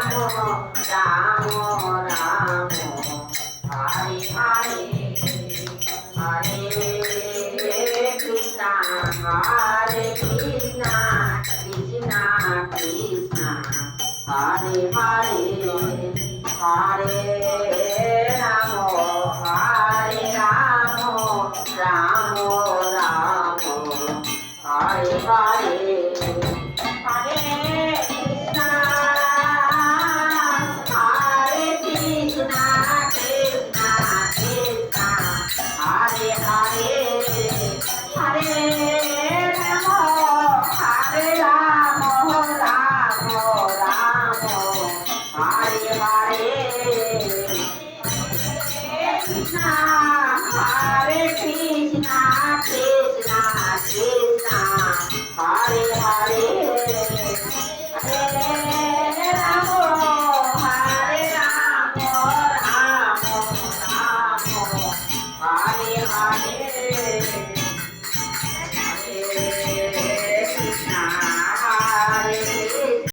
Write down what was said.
Ram Ram Hare Hare Hare Krishna Hare Krishna Krishna Krishna Hare Hare Hare Ram Ram Ram Hare Hare Hare Krishna Krishna Krishna Krishna Hare Hare Hare Ram Ram Ram Hare Hare Krishna Hare Krishna Krishna Krishna Hare Hare Hare Ram Ram Ram Hare Hare